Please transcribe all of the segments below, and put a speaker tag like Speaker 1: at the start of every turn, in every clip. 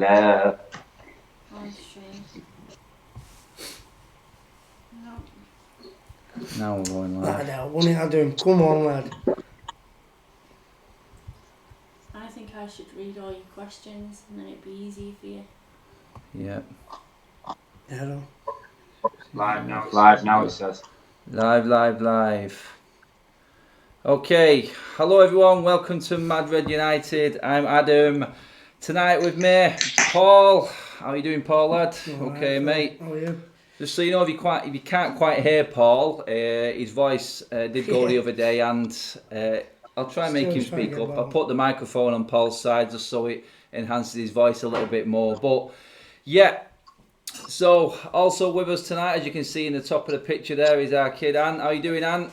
Speaker 1: On stream. No.
Speaker 2: Now we're going live.
Speaker 3: Lad, what are you doing? Come on, lad.
Speaker 1: I think I should read all your questions and then it'd be easier for you.
Speaker 2: Yeah.
Speaker 3: Hello.
Speaker 4: Live now it says.
Speaker 2: Live. Okay, hello everyone, welcome to Mad Red United. I'm Adam. Tonight with me, Paul. How are you doing, Paul, lad? Okay,
Speaker 3: Right,
Speaker 2: mate.
Speaker 3: How are you?
Speaker 2: Just so you know, if you can't quite hear Paul, his voice did go the other day, and I'll try and make him speak up. I'll put the microphone on Paul's side just so it enhances his voice a little bit more. But yeah, so also with us tonight, as you can see in the top of the picture there, is our kid Ant. How are you doing, Ant?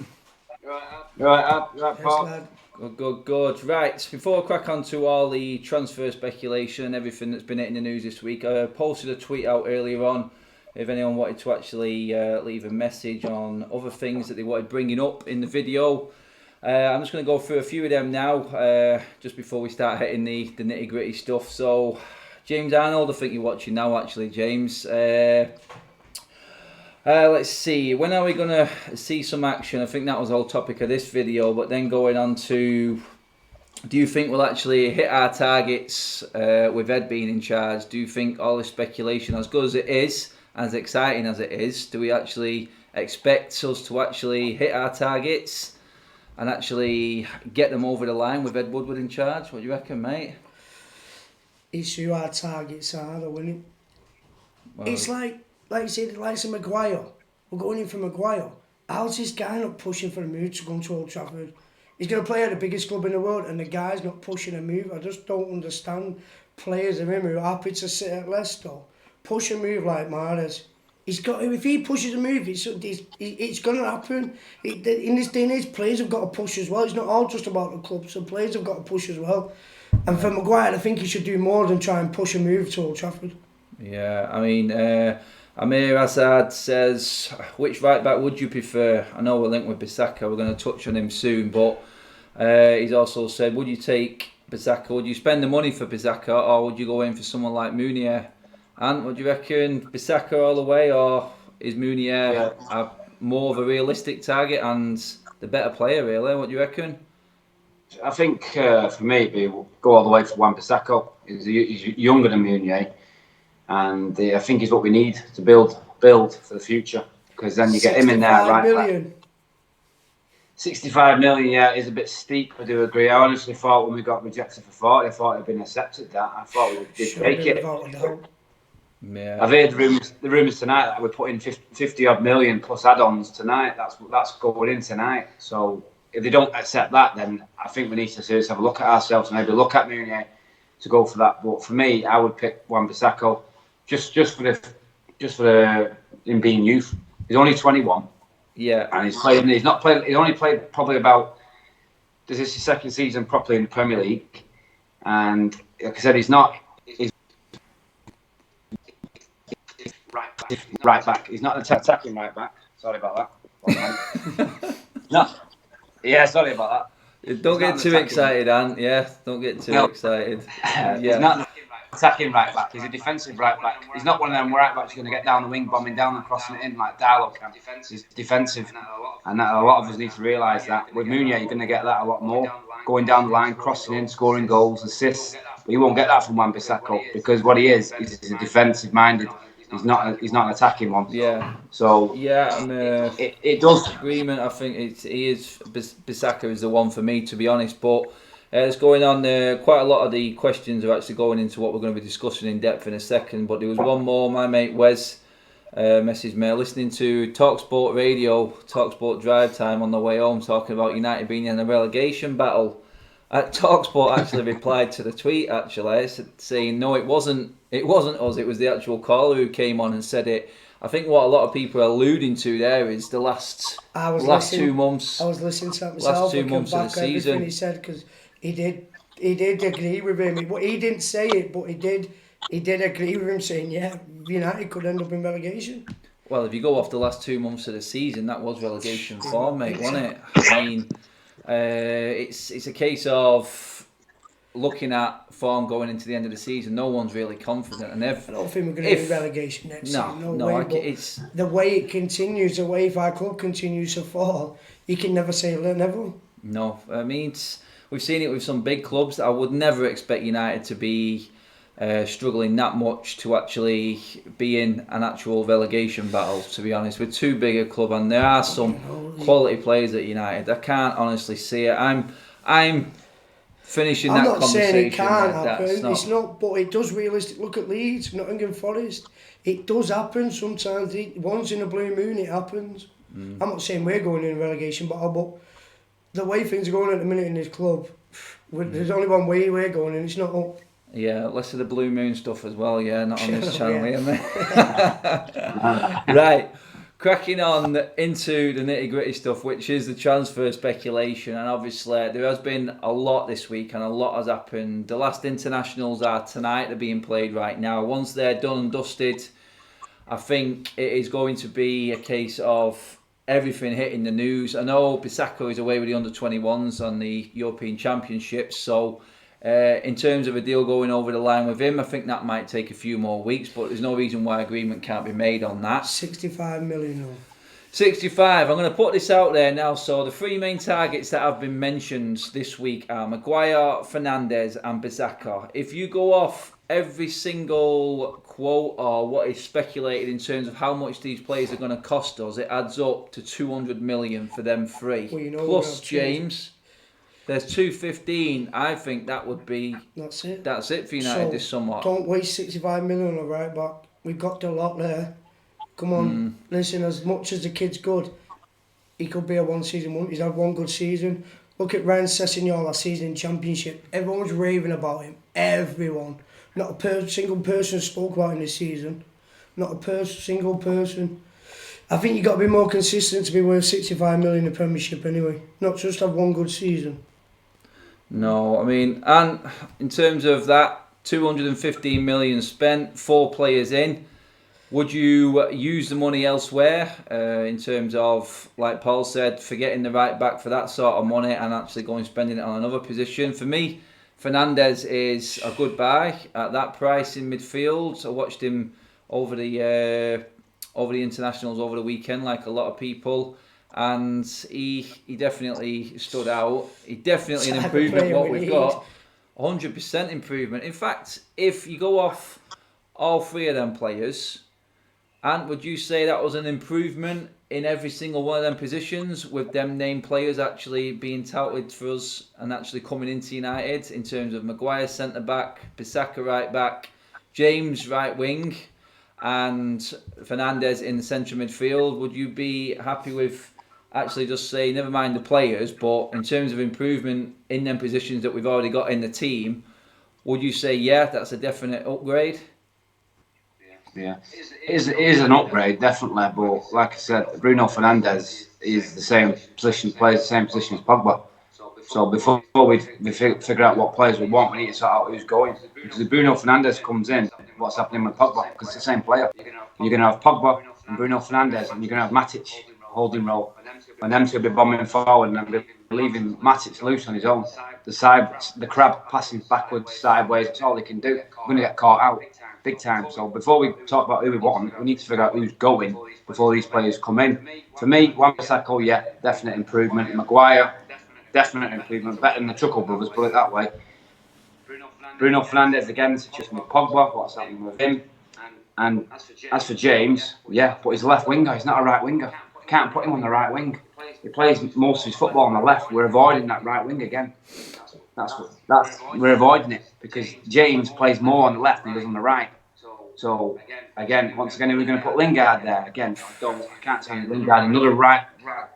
Speaker 4: Right,
Speaker 3: Yes,
Speaker 4: Paul.
Speaker 3: lad.
Speaker 2: Good. Right, before I crack on to all the transfer speculation and everything that's been hitting the news this week, I posted a tweet out earlier on if anyone wanted to actually leave a message on other things that they wanted bringing up in the video. I'm just going to go through a few of them now, just before we start hitting the nitty gritty stuff. So, James Arnold, I think you're watching now actually, James. Let's see, when are we going to see some action? I think that was the whole topic of this video, but then going on to, do you think we'll actually hit our targets with Ed being in charge? Do you think all this speculation, as good as it is, as exciting as it is, do we actually expect us to actually hit our targets and actually get them over the line with Ed Woodward in charge? What do you reckon, mate?
Speaker 3: It's who our targets are, though, isn't it?
Speaker 2: Well,
Speaker 3: It's like you said, like some Maguire. We're going in for Maguire. How's this guy not pushing for a move to go to Old Trafford? He's going to play at the biggest club in the world and the guy's not pushing a move. I just don't understand players of him who are happy to sit at Leicester. Push a move like Mahrez. He's got. If he pushes a move, it's going to happen. In this day and age, players have got to push as well. It's not all just about the club, so players have got to push as well. And for Maguire, I think he should do more than try and push a move to Old Trafford.
Speaker 2: yeah, I mean, Amir Assad says, which right back would you prefer? I know we're linked with Bissaka, we're going to touch on him soon, but he's also said, would you take Bissaka, would you spend the money for Bissaka, or would you go in for someone like Mounier? And what do you reckon, Bissaka all the way, or is Mounier more of a realistic target and the better player, really? What do you reckon?
Speaker 4: I think for me, it'd be go all the way for Wan-Bissaka. He's younger than Meunier, and I think he's what we need to build for the future. Because then you get him in there, right?
Speaker 3: 65 million.
Speaker 4: 65 million, yeah, is a bit steep. I do agree. I honestly thought when we got rejected for 40, I thought it'd been accepted. That I thought we did take it.
Speaker 2: Yeah.
Speaker 4: I've heard the rumours tonight that we're putting 50 odd million plus add-ons tonight. That's going in tonight. So if they don't accept that, then I think we need to seriously have a look at ourselves and maybe look at Meunier to go for that. But for me, I would pick Wan-Bissaka just for him being youth. He's only 21.
Speaker 2: Yeah.
Speaker 4: And he's only played probably about, this is his second season properly in the Premier League. And like I said, he's right back. He's not an attacking right back. Sorry about that. No. Yeah, sorry about that.
Speaker 2: Don't get too excited, Ant. Yeah, don't get too excited.
Speaker 4: He's not an attacking right back. He's a defensive right back. He's not one of them right backs going to get down the wing, bombing down and crossing it in like Darlow can. He's defensive, and a lot of us need to realise that. With Mounier, you're going to get that a lot more. Going down the line, crossing in, scoring goals, assists. But you won't get that from Wan-Bissaka because what he is a defensive-minded. He's not an attacking one.
Speaker 2: Yeah.
Speaker 4: So
Speaker 2: yeah,
Speaker 4: it does.
Speaker 2: Agreement. I think Bissaka is the one for me, to be honest. But it's going on. Quite a lot of the questions are actually going into what we're going to be discussing in depth in a second. But there was one more. My mate Wes messaged me listening to TalkSport Radio, TalkSport Drive Time on the way home, talking about United being in a relegation battle. TalkSport actually replied to the tweet actually saying no, it wasn't us, it was the actual caller who came on and said it. I think what a lot of people are alluding to there is the last 2 months.
Speaker 3: I was listening to that myself.
Speaker 2: Last 2 months of the season.
Speaker 3: He said because he did agree with him. He didn't say it, but he did agree with him saying United could end up in relegation.
Speaker 2: Well, if you go off the last 2 months of the season, that was relegation form, mate, wasn't it? I mean, it's a case of looking at form going into the end of the season, no one's really confident. And
Speaker 3: I don't think we're going to be relegation next season. No way.
Speaker 2: It's
Speaker 3: the way it continues, the way if our club continues to fall, you can never say never.
Speaker 2: No, I mean, we've seen it with some big clubs. I would never expect United to be struggling that much to actually be in an actual relegation battle, to be honest. We're too big a club, and there are some quality players at United. I can't honestly see it. I'm finishing that conversation.
Speaker 3: I'm not saying it can't happen. It's not, but it does realistically. Look at Leeds, Nottingham Forest. It does happen sometimes. Once in a blue moon, it happens. I'm not saying we're going in a relegation battle, but the way things are going at the minute in this club, there's only one way we're going, and it's not up.
Speaker 2: Yeah, less of the blue moon stuff as well. Yeah, not on this channel here, mate. Right, cracking on into the nitty gritty stuff, which is the transfer speculation, and obviously there has been a lot this week, and a lot has happened. The last internationals are tonight; they're being played right now. Once they're done and dusted, I think it is going to be a case of everything hitting the news. I know Bissaka is away with the under-21s on the European Championships, so in terms of a deal going over the line with him, I think that might take a few more weeks, but there's no reason why agreement can't be made on that.
Speaker 3: 65 million.
Speaker 2: 65. I'm going to put this out there now. So the three main targets that have been mentioned this week are Maguire, Fernandes and Bissaka. If you go off every single quote or what is speculated in terms of how much these players are going to cost us, it adds up to 200 million for them three.
Speaker 3: Well,
Speaker 2: plus James. There's 215. I think that would be...
Speaker 3: That's it.
Speaker 2: That's it for United this summer.
Speaker 3: Don't waste 65 million on a right back. We've got a lot there. Come on, listen, as much as the kid's good, he could be a one-season wonder. He's had one good season. Look at Ryan Sessegnon last season in Championship. Everyone was raving about him. Everyone. Not a single person spoke about him this season. Not a single person. I think you've got to be more consistent to be worth 65 million in the Premiership anyway. Not just have one good season.
Speaker 2: No, I mean, and in terms of that, 215 million spent, 4 players in. Would you use the money elsewhere in terms of, like Paul said, forgetting the right back for that sort of money and actually going spending it on another position? For me, Fernandes is a good buy at that price in midfield. I watched him over the internationals over the weekend, like a lot of people. And he definitely stood out. He definitely an improvement what we've got. 100% improvement. In fact, if you go off all three of them players, and would you say that was an improvement in every single one of them positions, with them named players actually being touted for us and actually coming into United, in terms of Maguire centre back, Bissaka right back, James right wing, and Fernandes in the central midfield? Would you be happy with actually just say, never mind the players, but in terms of improvement in them positions that we've already got in the team, would you say, yeah, that's a definite upgrade?
Speaker 4: Yeah, it is an upgrade, definitely. But like I said, Bruno Fernandes is the same position, plays the same position as Pogba. So before we figure out what players we want, we need to sort out who's going. Because if Bruno Fernandes comes in, what's happening with Pogba? Because it's the same player. You're going to have Pogba and Bruno Fernandes, and you're going to have Matic holding role. And them two will be bombing forward, and then leaving Matic loose on his own. The crab passing backwards, sideways, that's all they can do. We're going to get caught out big time. So before we talk about who we want, we need to figure out who's going before these players come in. For me, Wan-Bissaka, yeah, definite improvement. Maguire, definite improvement. Better than the Chuckle brothers, put it that way. Bruno Fernandes, again, the situation with Pogba, what's happening with him. And as for James, yeah, but he's a left winger, he's not a right winger. You can't put him on the right wing. He plays most of his football on the left. We're avoiding that right wing again. We're avoiding it because James plays more on the left than he does on the right. So again, once again, we're going to put Lingard there again. I can't see Lingard another right.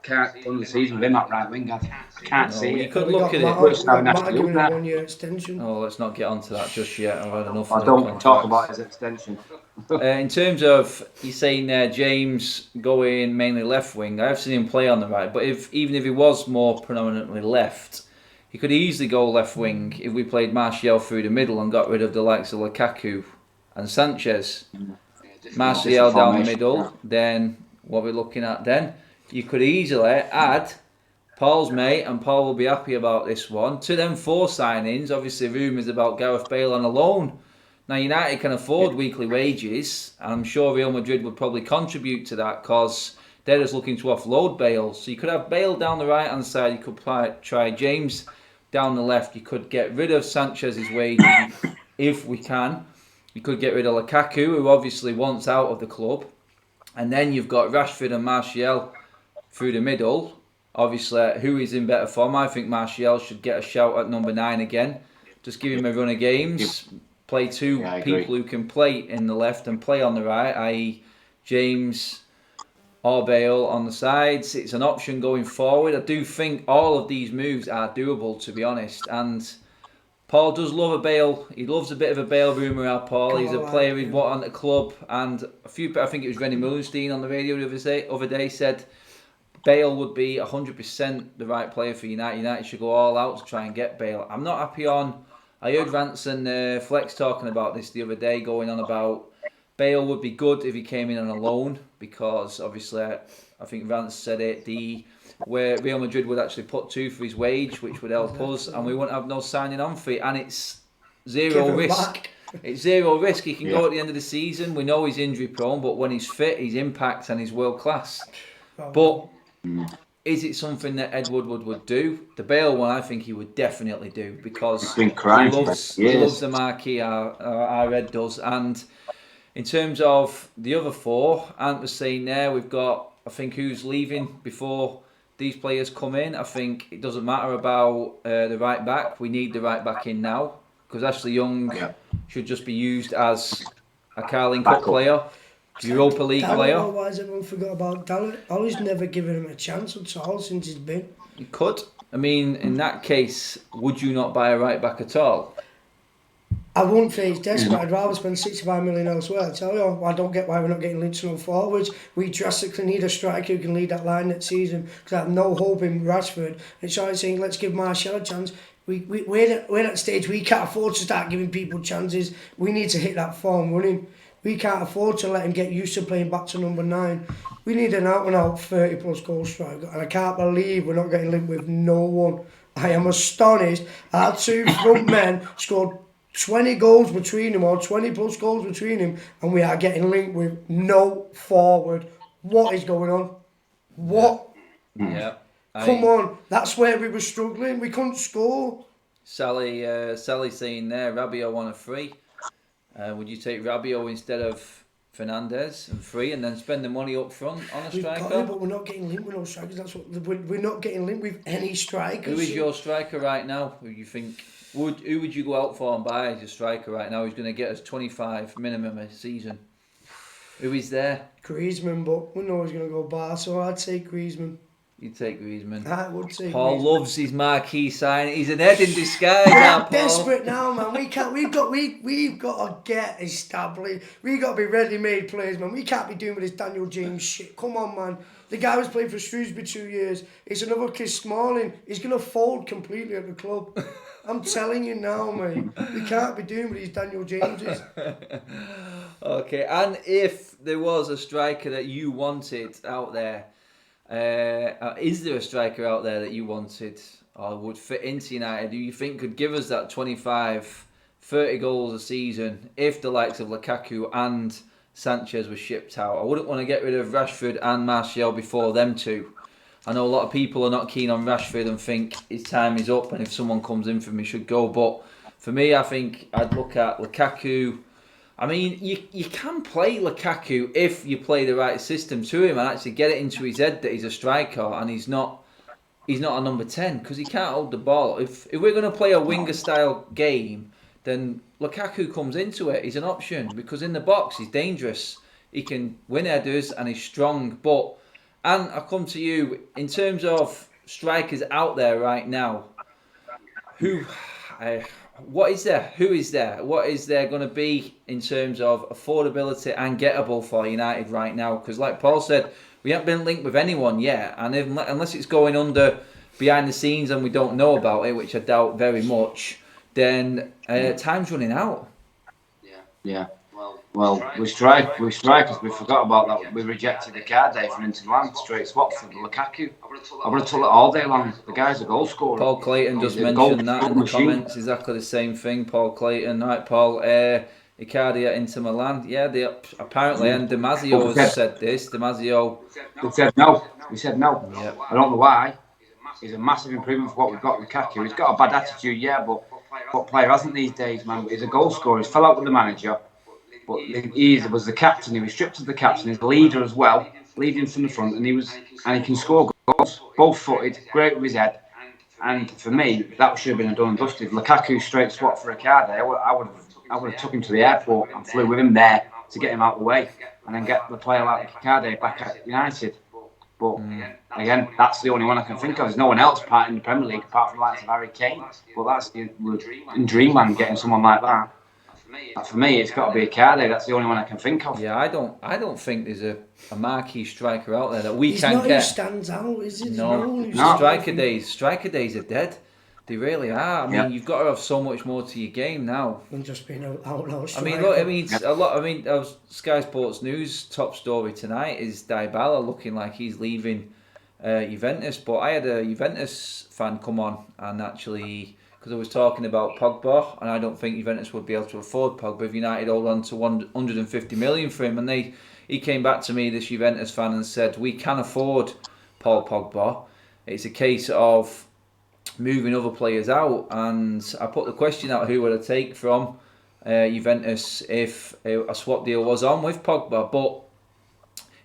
Speaker 4: Can't done the season with him at right wing. I can't see it.
Speaker 2: You could look at it. Oh, let's not get onto that just yet. I've had enough.
Speaker 4: I don't talk about his extension.
Speaker 2: In terms of you saying James going mainly left wing, I've seen him play on the right. But even if he was more predominantly left, he could easily go left wing if we played Martial through the middle and got rid of the likes of Lukaku and Sanchez. Martial down the middle, then what we're looking at then, you could easily add Paul's mate, and Paul will be happy about this one. To them 4 signings, obviously rumours about Gareth Bale on a loan. Now United can afford weekly wages, and I'm sure Real Madrid would probably contribute to that because they're just looking to offload Bale. So you could have Bale down the right hand side, you could try James down the left, you could get rid of Sanchez's wages if we can. You could get rid of Lukaku, who obviously wants out of the club. And then you've got Rashford and Martial through the middle. Obviously, who is in better form? I think Martial should get a shout at number 9 again. Just give him a run of games. Play 2 people who can play in the left and play on the right, i.e. James or Bale on the sides. It's an option going forward. I do think all of these moves are doable, to be honest. And Paul does love a Bale. He loves a bit of a Bale rumour out, Paul. He's a player he'd want on the club. And I think it was Rennie Mullenstein on the radio the other day said Bale would be 100% the right player for United. United should go all out to try and get Bale. I'm not happy on... I heard Rance and Flex talking about this the other day, going on about Bale would be good if he came in on a loan, because obviously, I think Rance said it, where Real Madrid would actually put 2 for his wage, which would help us, and we wouldn't have no signing on fee, and it's zero risk. It's zero risk. He can go at the end of the season. We know he's injury prone, but when he's fit, his impact and he's world class. But is it something that Ed Woodward would do? The Bale one, I think he would definitely do, because he loves the marquee, our Ed does. And in terms of the other 4, Ant was saying there, we've got, I think, who's leaving before these players come in. I think it doesn't matter about the right back. We need the right back in now, because Ashley Young should just be used as a Carling Cup player. Europa League player.
Speaker 3: Why has everyone forgot about Dallas? Ollie's never given him a chance at all since he's been.
Speaker 2: You could. I mean, in that case, would you not buy a right back at all?
Speaker 3: I wouldn't say he's desperate. I'd rather spend 65 million elsewhere. I tell you, I don't get why we're not getting Lynch no forwards. We drastically need a striker who can lead that line next season, because I have no hope in Rashford. It's like saying, let's give Martial a chance. We're at a stage we can't afford to start giving people chances. We need to hit that form running. We can't afford to let him get used to playing back to number 9. We need an out-and-out 30-plus goal striker, and I can't believe we're not getting linked with no one. I am astonished. Our 2 front men scored 20 goals between them, or 20-plus goals between them, and we are getting linked with no forward. What is going on? What?
Speaker 2: Yeah.
Speaker 3: Come on, that's where we were struggling. We couldn't score.
Speaker 2: Sally saying there, Rabiot won a free. Would you take Rabiot instead of Fernandez and free, and then spend the money up front on a striker?
Speaker 3: We've got it, but we're not getting linked with no strikers. That's what we're not getting linked with any strikers.
Speaker 2: Who is your striker right now? Who you think who would you go out for and buy as your striker right now? Who's going to get us 25 minimum a season? Who is there?
Speaker 3: Griezmann, but we know he's going to go bar, so I'd say Griezmann.
Speaker 2: You'd take Griezmann.
Speaker 3: I would say
Speaker 2: Paul
Speaker 3: Griezmann.
Speaker 2: loves his marquee sign. He's an head in disguise.
Speaker 3: We're desperate now, man. We can't. We've got to get established. We've got to be ready-made players, man. We can't be doing with this Daniel James shit. Come on, man. The guy was playing for Shrewsbury 2 years. It's another Chris Smalling. He's gonna fold completely at the club. I'm telling you now, mate. We can't be doing with these Daniel Jameses.
Speaker 2: Okay, and if there was a striker that you wanted out there, is there a striker out there that you wanted or would fit into United, who you think could give us that 25, 30 goals a season if the likes of Lukaku and Sanchez were shipped out? I wouldn't want to get rid of Rashford and Martial before them two. I know a lot of people are not keen on Rashford and think his time is up, and if someone comes in for him, he should go. But for me, I think I'd look at Lukaku. I mean, you can play Lukaku if you play the right system to him and actually get it into his head that he's a striker and he's not a number 10, because he can't hold the ball. If we're going to play a winger style game, then Lukaku comes into it. He's an option because in the box he's dangerous. He can win headers and he's strong. And I'll come to you in terms of strikers out there right now. What is there? Who is there? What is there going to be in terms of affordability and gettable for United right now? Because like Paul said, we haven't been linked with anyone yet, and unless it's going under behind the scenes and we don't know about it, which I doubt very much, then time's running out.
Speaker 4: Yeah. Well, we strikers, we forgot about that. We rejected the card day for Inter Milan, straight swap for Lukaku. I would have took it all day long. The guy's a goal scorer.
Speaker 2: Paul Clayton just mentioned that in the comments, exactly the same thing. Paul Clayton, right, Paul? Icardi at Inter Milan. Yeah, they apparently, and Damasio has said this. Damasio.
Speaker 4: They said no. He said no.
Speaker 2: Yep.
Speaker 4: I don't know why. He's a massive improvement for what we've got with Lukaku. He's got a bad attitude, yeah, but what player hasn't these days, man? He's a goal scorer. He's fell out with the manager, but he was the captain. He was stripped as the captain. He's the leader as well, leading from the front, and he can score goals, both-footed, great with his head. And for me, that should have been a done and dusted. Lukaku straight swap for Icardi. I would have took him to the airport and flew with him there to get him out of the way, and then get the player like Icardi back at United. But again, that's the only one I can think of. There's no one else part in the Premier League apart from the likes of Harry Kane. But that's in dreamland getting someone like that. For me, it's got to be Icardi. That's the only one I can think of.
Speaker 2: Yeah, I don't think there's a marquee striker out there that we
Speaker 3: He's
Speaker 2: can
Speaker 3: not
Speaker 2: get.
Speaker 3: Who stands out, is it?
Speaker 2: No. Striker days are dead. They really are. I mean, you've got to have so much more to your game now.
Speaker 3: Than just being out striker.
Speaker 2: I mean, look. I mean, a lot. I mean, Sky Sports News top story tonight is Dybala looking like he's leaving Juventus. But I had a Juventus fan come on and actually, because I was talking about Pogba, and I don't think Juventus would be able to afford Pogba if United hold on to 150 million for him. And he came back to me, this Juventus fan, and said we can afford Paul Pogba. It's a case of moving other players out, and I put the question out, who would I take from Juventus if a swap deal was on with Pogba, but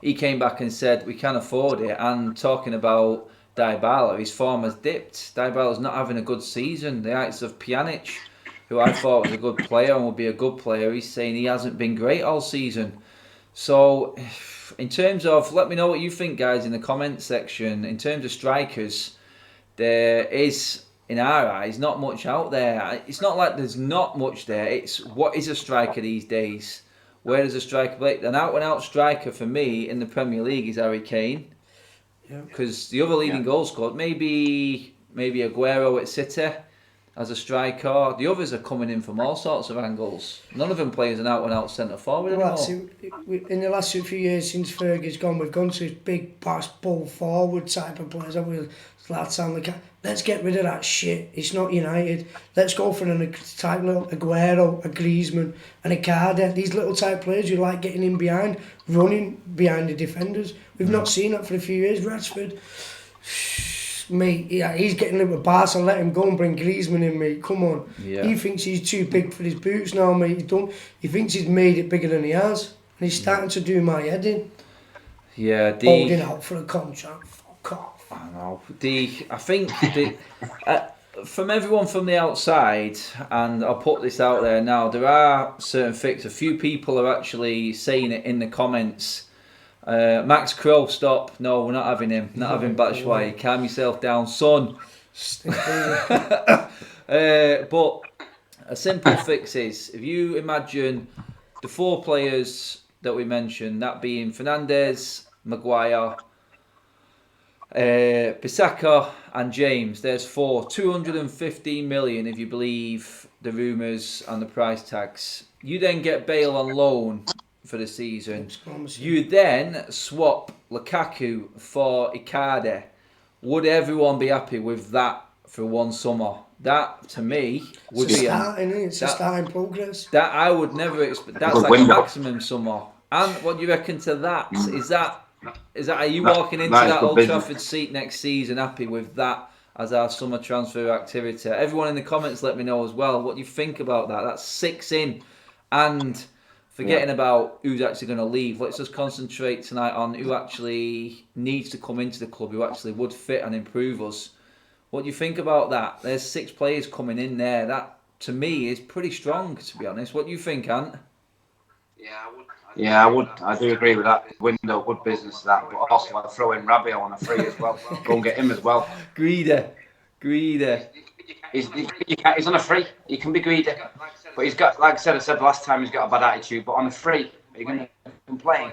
Speaker 2: he came back and said we can afford it. And talking about Dybala, his form has dipped. Dybala's not having a good season. The likes of Pjanic, who I thought was a good player and would be a good player, he's saying he hasn't been great all season. So in terms of, let me know what you think, guys, in the comment section. In terms of strikers, there is, in our eyes, not much out there. It's not like there's not much there. It's what is a striker these days? Where does a striker play? An out-and-out striker for me in the Premier League is Harry Kane. Because the other leading goal scorer, maybe Aguero at City as a striker. The others are coming in from all sorts of angles. None of them play as an out-and-out centre forward anymore.
Speaker 3: In the last few years since Fergie's gone, we've gone to big pass, ball forward type of players. Let's get rid of that shit. It's not United. Let's go for an type little Aguero, a Griezmann, and a Icardi. These little type players who like getting in behind, running behind the defenders. We've not seen that for a few years. Rashford, mate, he's getting a little pass and let him go and bring Griezmann in, mate. Come on.
Speaker 2: Yeah.
Speaker 3: He thinks he's too big for his boots now, mate. He thinks he's made it bigger than he has. And he's starting to do my head in.
Speaker 2: Yeah,
Speaker 3: holding out for a contract. Fuck off.
Speaker 2: I know. I think from everyone from the outside, and I'll put this out there now, there are certain fixes. A few people are actually saying it in the comments. Max Crow, stop. No, we're not having him. Not having Batshuayi. Calm yourself down, son. But a simple fix is, if you imagine the four players that we mentioned, that being Fernandes, Maguire, Bissaka and James, there's 215 million if you believe the rumours and the price tags. You then get Bale on loan for the season. You then swap Lukaku for Icardi. Would everyone be happy with that for one summer? That to me would be
Speaker 3: a starting progress.
Speaker 2: That I would never expect. That's like a maximum summer. And what do you reckon to that? Is that are you walking into that Old Trafford seat next season happy with that as our summer transfer activity? Everyone in the comments let me know as well what you think about that. That's 6 in, and forgetting about who's actually going to leave. Let's just concentrate tonight on who actually needs to come into the club, who actually would fit and improve us. What do you think about that? There's 6 players coming in there. That to me is pretty strong, to be honest. What do you think, Ant?
Speaker 4: Yeah, I would. I do agree with that. Window, good business that. But also, I'd throw in Rabiot on a free as well. Go and get him as well.
Speaker 2: Greedy.
Speaker 4: He's on a free. He can be greedy, but he's got, like I said last time, he's got a bad attitude. But on a free, are you going to complain?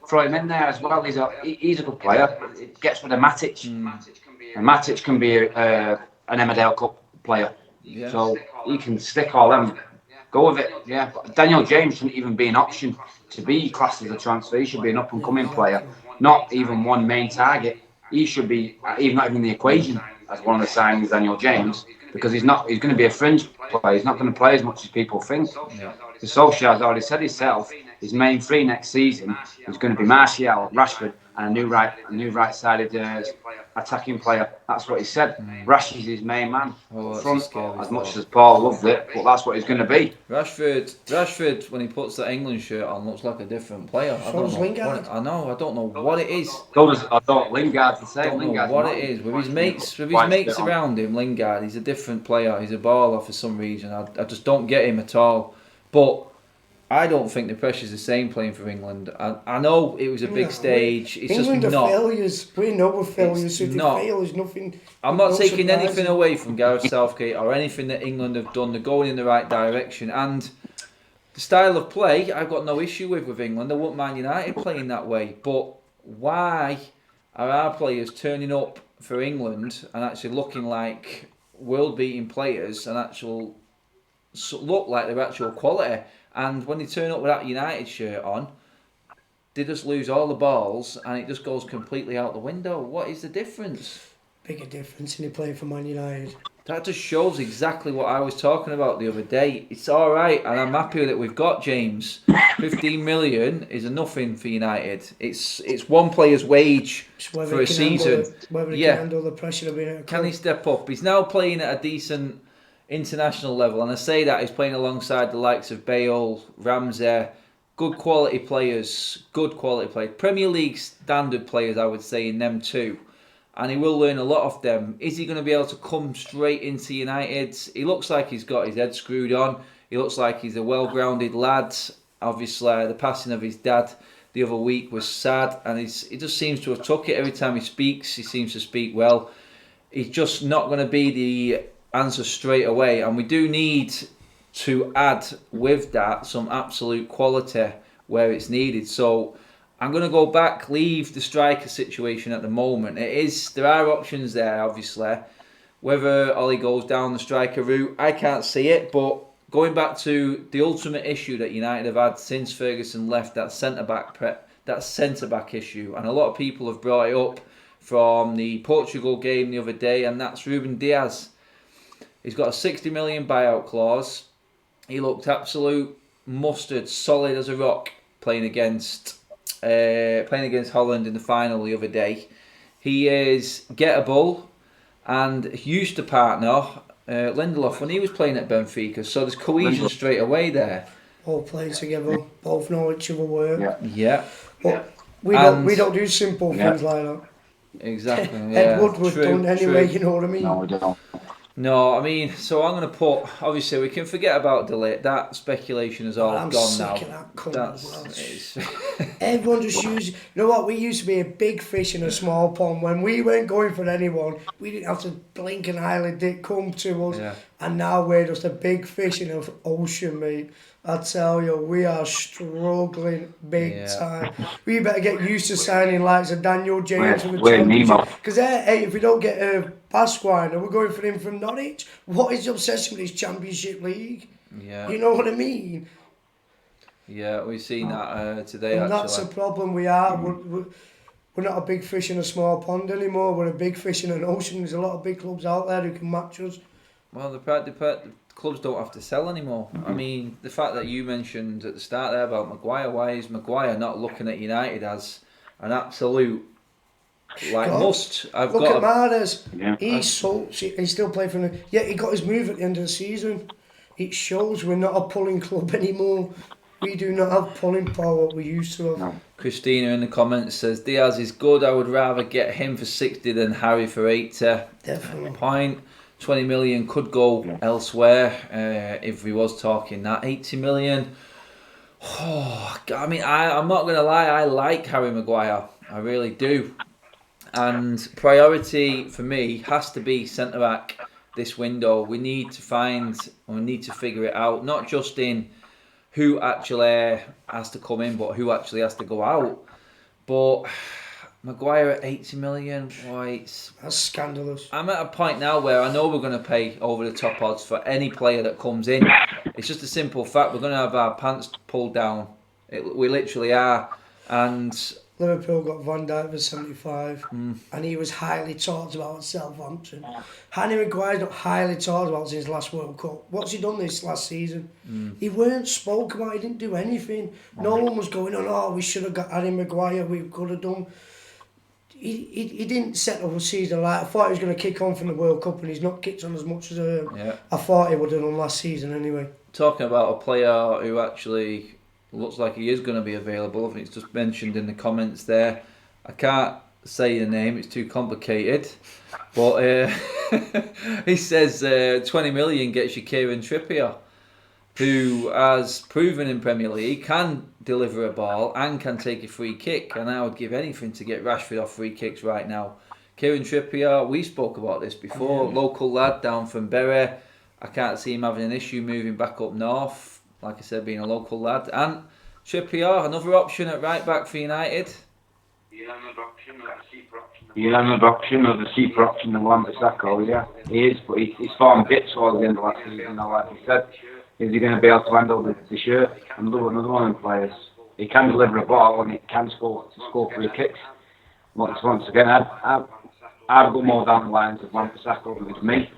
Speaker 4: Throw him in there as well. He's a good player. It gets rid of Matic, and Matic can be an Emmerdale Cup player. Yeah. So he can stick all them. go with it. Yeah, but Daniel James shouldn't even be an option to be classed as a transfer. He should be an up-and-coming player, not even one main target. He should be even not even in the equation as one of the signings, Daniel James, because he's not. He's going to be a fringe player. He's not going to play as much as people think.
Speaker 2: Yeah.
Speaker 4: The Solskjaer's already said himself. His main three next season is going to be Martial, Rashford, and a new right-sided attacking player. That's what he said. Rash is his main man up front, as much as Paul loved it, but that's what he's going to be.
Speaker 2: Rashford, when he puts the England shirt on, looks like a different player. I don't know. I don't know what it is.
Speaker 4: I thought Lingard's the same.
Speaker 2: I don't know what it is. With his mates around him, Lingard, he's a different player. He's a baller for some reason. I just don't get him at all. But I don't think the pressure's the same playing for England. I know it was a big stage. It's
Speaker 3: England
Speaker 2: just
Speaker 3: are
Speaker 2: not.
Speaker 3: Failures. We know we're failures. So if
Speaker 2: not.
Speaker 3: they fail, there's nothing.
Speaker 2: I'm not taking anything away from Gareth Southgate or anything that England have done. They're going in the right direction. And the style of play, I've got no issue with England. I wouldn't mind United playing that way. But why are our players turning up for England and actually looking like world-beating players and look like they're actual quality? And when they turn up with that United shirt on, they just lose all the balls and it just goes completely out the window. What is the difference?
Speaker 3: Bigger difference in they playing for Man United.
Speaker 2: That just shows exactly what I was talking about the other day. It's all right, and I'm happy that we've got James. 15 million is nothing for United. It's one player's wage for a season.
Speaker 3: Whether he can handle the pressure of being at a club.
Speaker 2: Can he step up? He's now playing at a decent international level, and I say that he's playing alongside the likes of Bale, Ramsey, good quality players, Premier League standard players, I would say, in them too, and he will learn a lot of them. Is he going to be able to come straight into United? He looks like he's got his head screwed on. He looks like he's a well-grounded lad. Obviously, the passing of his dad the other week was sad, and he just seems to have took it. Every time he speaks, he seems to speak well. He's just not going to be the answer straight away, and we do need to add with that some absolute quality where it's needed. So I'm going to go back, leave the striker situation at the moment. There are options there, obviously. Whether Ollie goes down the striker route, I can't see it, but going back to the ultimate issue that United have had since Ferguson left, that centre-back issue, and a lot of people have brought it up from the Portugal game the other day, and that's Ruben Diaz. He's got a 60 million buyout clause. He looked absolute mustard, solid as a rock playing against Holland in the final the other day. He is gettable and used to partner Lindelof when he was playing at Benfica. So there's cohesion straight away there.
Speaker 3: All playing together, both know each other well.
Speaker 2: Yeah.
Speaker 3: But we don't do simple things like that.
Speaker 2: Exactly.
Speaker 3: Ed Woodward done anyway. You know what I mean?
Speaker 4: No, we don't.
Speaker 2: No, I mean, so I'm going to put, obviously we can forget about Delete. That speculation is all
Speaker 3: I'm
Speaker 2: gone
Speaker 3: sick
Speaker 2: now.
Speaker 3: of that cunt. Everyone just uses, you know what, we used to be a big fish in a small pond. When we weren't going for anyone, we didn't have to blink an eyelid, they'd come to us.
Speaker 2: Yeah.
Speaker 3: And now we're just a big fish in an ocean, mate. I tell you, we are struggling big time. We better get used to signing likes of Daniel James from the Championship. Because hey, if we don't get a Basquine, we're going for him from Norwich. What is the obsession with this Championship League?
Speaker 2: Yeah.
Speaker 3: You know what I mean?
Speaker 2: Yeah, we've seen that today,
Speaker 3: and
Speaker 2: actually.
Speaker 3: that's the problem we are. We're not a big fish in a small pond anymore. We're a big fish in an ocean. There's a lot of big clubs out there who can match us.
Speaker 2: Well, the clubs don't have to sell anymore. I mean, the fact that you mentioned at the start there about Maguire, why is Maguire not looking at United as an absolute must?
Speaker 3: Look at Mahrez. Yeah. He's still playing for them. Yeah, he got his move at the end of the season. It shows we're not a pulling club anymore. We do not have pulling power what we used to have. No.
Speaker 2: Christina in the comments says Diaz is good. I would rather get him for 60 than Harry for 80.
Speaker 3: Definitely.
Speaker 2: Point. 20 million could go elsewhere if we was talking that. 80 million. Oh, I mean, I'm not going to lie. I like Harry Maguire. I really do. And priority for me has to be centre-back this window. We need to figure it out. Not just in who actually has to come in, but who actually has to go out. But Maguire at 80 million. Boy,
Speaker 3: That's scandalous.
Speaker 2: I'm at a point now where I know we're going to pay over the top odds for any player that comes in. It's just a simple fact. We're going to have our pants pulled down. We literally are. And
Speaker 3: Liverpool got Van Dijk for 75, and he was highly talked about at Southampton. Harry Maguire's not highly talked about since last World Cup. What's he done this last season? He weren't spoke about. He didn't do anything. No one was going on. Oh, we should have got Harry Maguire. We could have done. He didn't set up a season like I thought he was going to kick on from the World Cup, and he's not kicked on as much as I thought he would have done last season anyway.
Speaker 2: Talking about a player who actually looks like he is going to be available, I think it's just mentioned in the comments there. I can't say the name, it's too complicated, but he says 20 million gets you Kieran Trippier, who has proven in Premier League can deliver a ball and can take a free kick, and I would give anything to get Rashford off free kicks right now. Kieran Trippier, we spoke about this before, local lad down from Bury. I can't see him having an issue moving back up north, like I said, being a local lad. And Trippier, another option at right back for United.
Speaker 4: Another option or the cheaper option than Wan-Bissaka, yeah. He is, but he's formed bits towards the end of last season, like he said. Is he going to be able to handle the shirt? Another one of the players. He can deliver a ball and he can score free kicks. Once again, I'd go more down the lines of Wan-Bissaka with me.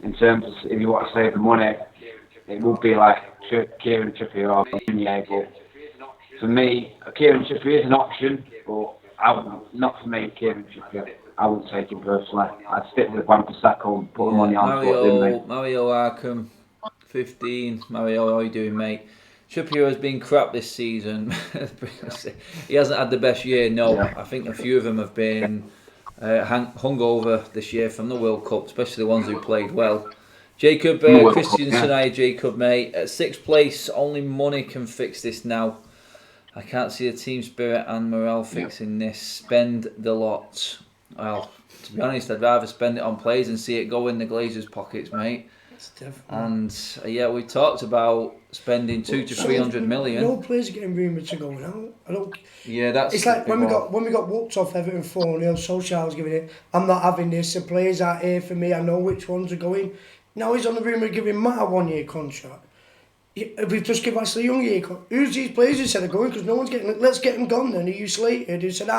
Speaker 4: In terms of if you want to save the money, it would be like Kieran Trippier or Meunier, but for me, Kieran Trippier is an option, but not for me, Kieran Trippier. I wouldn't take him personally. I'd stick with Wan-Bissaka and put money on
Speaker 2: Mario Arkham, 15. Mario, how are you doing, mate? Trippier has been crap this season. He hasn't had the best year, no. Yeah. I think a few of them have been hung over this year from the World Cup, especially the ones who played well. Jacob Christensen, Jacob, mate. At 6th place, only money can fix this now. I can't see the team spirit and morale fixing this. Spend the lot. Well, to be honest, I'd rather spend it on players and see it go in the Glazers' pockets, mate. And we talked about spending 200 to 300 million.
Speaker 3: No players are getting rumoured to go now. I don't.
Speaker 2: Yeah, that's.
Speaker 3: It's like when we got whooped off Everton 4-0. Solskjaer was giving it. I'm not having this. The players aren't here for me. I know which ones are going. Now he's on the rumour of giving Matt a 1-year contract. We've just given Ashley Young a year contract. Who's these players who said are going? Because no one's getting. Let's get them gone then. Are you slated? Who said,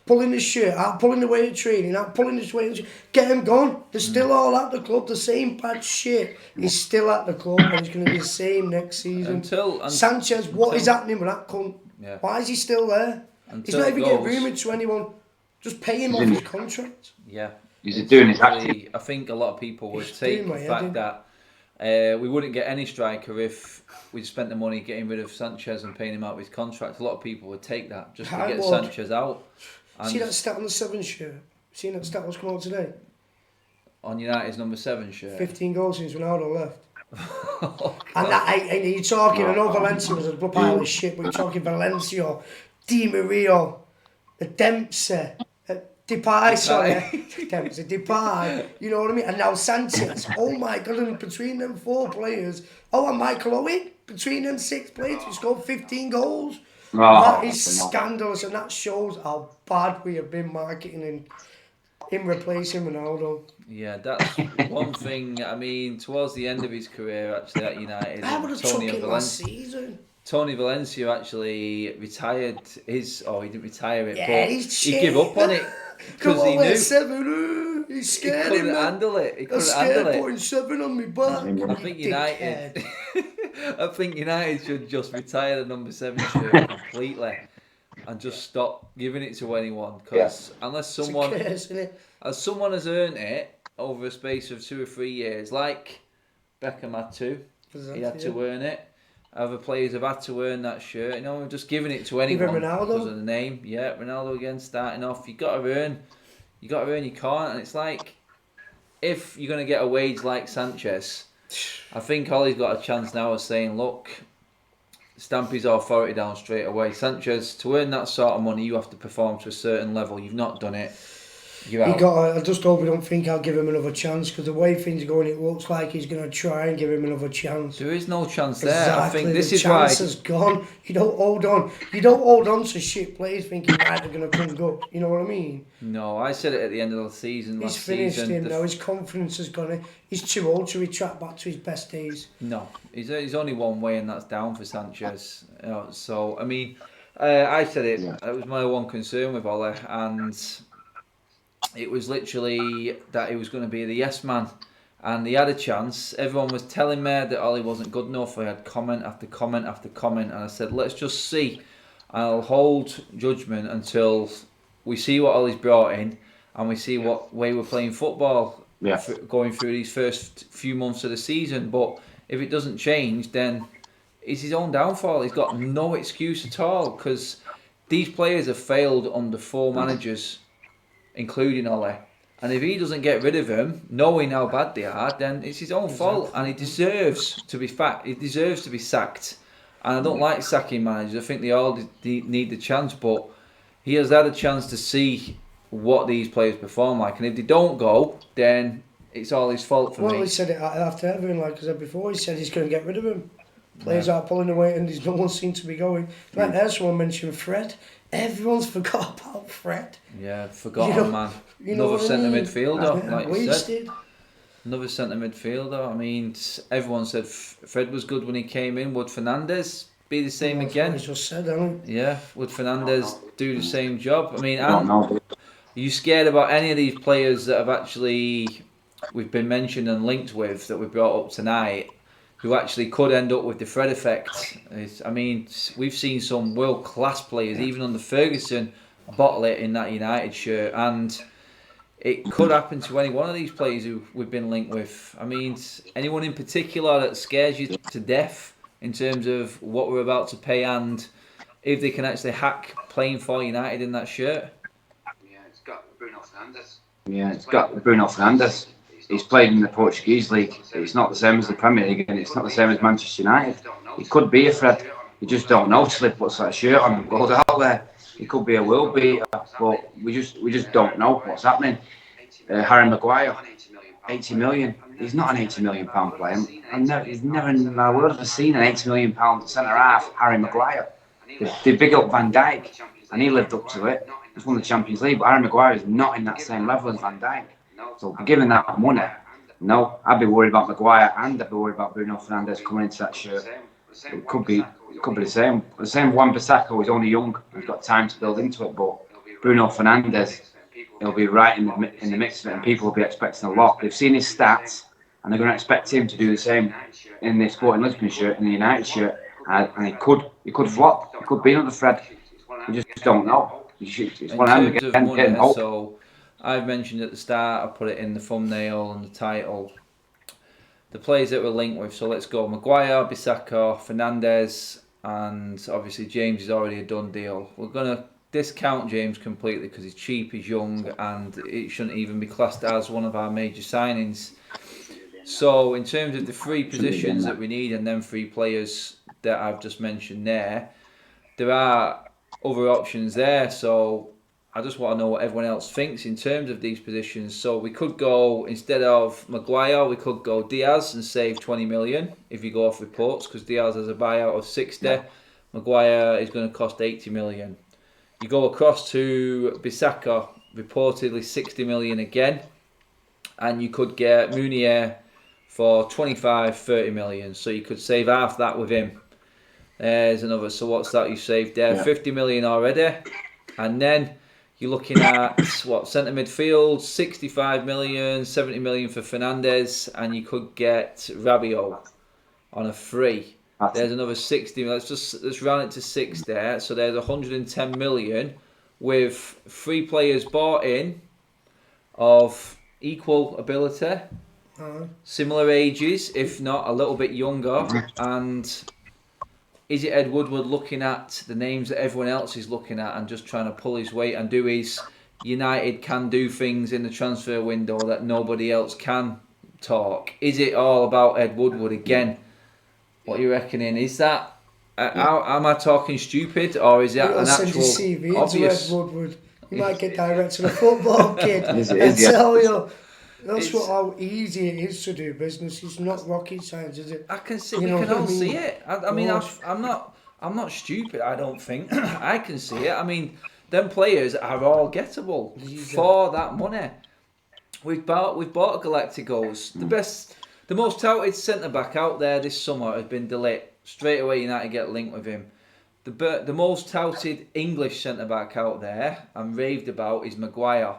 Speaker 3: pulling the shirt, pulling the weight of training, pulling this weight. Get them gone. They're still all at the club. The same bad shit is still at the club, and it's going to be the same next season. Sanchez, what is happening with that cunt? Yeah. Why is he still there? He's not even getting rumoured to anyone. Just pay him off his contract.
Speaker 2: Yeah.
Speaker 4: He's doing his acting.
Speaker 2: I think a lot of people would take the fact that we wouldn't get any striker if we spent the money getting rid of Sanchez and paying him out with his contract. A lot of people would take that just to get Sanchez out. And see
Speaker 3: that stat on the 7 shirt? Seen that stat was come out today?
Speaker 2: On United's number 7 shirt?
Speaker 3: 15 goals since Ronaldo left. And you're talking, I know Valencia was a pile of shit, but you're talking Valencia, Di Maria, Dempsey, Depay, you know what I mean? And now Sanchez, oh my God, and between them 4 players, and Michael Owen, between them 6 players, he scored 15 goals. That is scandalous, and that shows how bad we have been marketing him replacing Ronaldo.
Speaker 2: Yeah, that's one thing. I mean, towards the end of his career, actually, at United,
Speaker 3: I would have took it last season.
Speaker 2: Tony Valencia actually retired his... Oh, he didn't retire it,
Speaker 3: but
Speaker 2: he gave up on it. Because he knew
Speaker 3: 7, he's scared.
Speaker 2: He couldn't handle it. He couldn't
Speaker 3: handle it. Putting 7 on me back.
Speaker 2: I think United should just retire the number 7 shirt completely and just stop giving it to anyone. Because unless someone has earned it over a space of 2 or 3 years, like Beckham had to, he had to earn it. Other players have had to earn that shirt. Just giving it to anyone because of the name. Yeah, Ronaldo again starting off. You got to earn your corner, and it's like if you're going to get a wage like Sanchez, I think Ollie's got a chance now of saying, look, stamp his authority down straight away. Sanchez, to earn that sort of money, you have to perform to a certain level. You've not done it.
Speaker 3: I just hope we don't think I'll give him another chance, because the way things are going, it looks like he's going to try and give him another chance.
Speaker 2: There is no chance there.
Speaker 3: Exactly.
Speaker 2: I think this
Speaker 3: the
Speaker 2: is why.
Speaker 3: chance has gone. You don't hold on. You don't hold on to shit players thinking right, they're going to come good. You know what I mean?
Speaker 2: No, I said it at the end of the season.
Speaker 3: He's finished him now. His confidence has gone. He's too old to retract back to his best days.
Speaker 2: No, he's only one way, and that's down for Sanchez. So I mean, I said it. Yeah. It was my one concern with Ole, and it was literally that he was going to be the yes man, and he had a chance. Everyone was telling me that Ole wasn't good enough. I had comment after comment after comment, and I said, let's just see. I'll hold judgment until we see what Ole's brought in, and we see what way we're playing football going through these first few months of the season. But if it doesn't change, then it's his own downfall. He's got no excuse at all, because these players have failed under 4 managers, including Ole. And if he doesn't get rid of them, knowing how bad they are, then it's his own fault, and he deserves to be sacked. And I don't like sacking managers. I think they all need the chance, but he has had a chance to see what these players perform like. And if they don't go, then it's all his fault for me.
Speaker 3: Well, he said it after everything, like I said before. He said he's going to get rid of him. Players are pulling away, and there's no one seems to be going. Like there's someone mentioned Fred. Everyone's forgot about Fred.
Speaker 2: Yeah, forgotten, man. Another centre midfielder, like you said. Another centre midfielder. I mean, everyone said Fred was good when he came in. Would Fernandes be the same again?
Speaker 3: That's what I just said, haven't he?
Speaker 2: Yeah, would Fernandes do the same job? I mean, are you scared about any of these players that we've been mentioned and linked with, that we brought up tonight, who actually could end up with the Fred effect? I mean, we've seen some world-class players, even under Ferguson, bottle it in that United shirt, and it could happen to any one of these players who we've been linked with. I mean, anyone in particular that scares you to death in terms of what we're about to pay, and if they can actually hack playing for United in that shirt?
Speaker 4: Yeah, it's got Bruno Fernandes. He's played in the Portuguese league. It's not the same as the Premier League, and it's not the same as Manchester United. He could be a Fred. You just don't know till he puts that shirt on and goes out there. He could be a world beater, but we just don't know what's happening. Harry Maguire, 80 million. He's not an £80 million player. He's never in my world ever seen an £80 million centre half, Harry Maguire. They big up Van Dijk, and he lived up to it. He's won the Champions League, but Harry Maguire is not in that same level as Van Dijk. So given that money, no, I'd be worried about Maguire, and I'd be worried about Bruno Fernandes coming into that shirt. It could be the same. The same Wan-Bissaka is only young. He's got time to build into it, but Bruno Fernandes, he'll be right in the mix of it, and people will be expecting a lot. They've seen his stats, and they're going to expect him to do the same in the Sporting Lisbon shirt, in the United shirt, and he could flop. He could be another Fred. You just don't know. It's one of them again.
Speaker 2: So I've mentioned at the start, I put it in the thumbnail and the title, the players that we're linked with. So let's go: Maguire, Bissaka, Fernandes, and obviously James is already a done deal. We're going to discount James completely because he's cheap, he's young, and it shouldn't even be classed as one of our major signings. So in terms of the 3 positions that we need, and then 3 players that I've just mentioned there are other options there. So I just want to know what everyone else thinks in terms of these positions. So we could go, instead of Maguire, we could go Diaz and save 20 million if you go off reports, because Diaz has a buyout of 60. Maguire is going to cost 80 million. You go across to Bissaka, reportedly 60 million again, and you could get Meunier for 25-30 million. So you could save half that with him. There's another. So what's that you saved there? 50 million already. And then you're looking at centre midfield, 65 million, 70 million for Fernandes, and you could get Rabiot on a free. There's another 60. Let's round it to 6 there. So there's 110 million with 3 players bought in of equal ability, similar ages, if not a little bit younger. And is it Ed Woodward looking at the names that everyone else is looking at and just trying to pull his weight and do his United can do things in the transfer window that nobody else can talk? Is it all about Ed Woodward again? What are you reckoning? Is that am I talking stupid, or is that an actual
Speaker 3: CV
Speaker 2: obvious?
Speaker 3: Ed Woodward. You might get directed to a football kid and tell you. That's how easy it is to do business. It's not rocket science, is it?
Speaker 2: I can see. We can all see it. I mean, I'm not stupid. I don't think I can see it. I mean, them players are all gettable for that money. We've bought a Galacticos. The most touted centre back out there this summer has been De Ligt. Straight away, United get linked with him. The most touted English centre back out there and raved about is Maguire.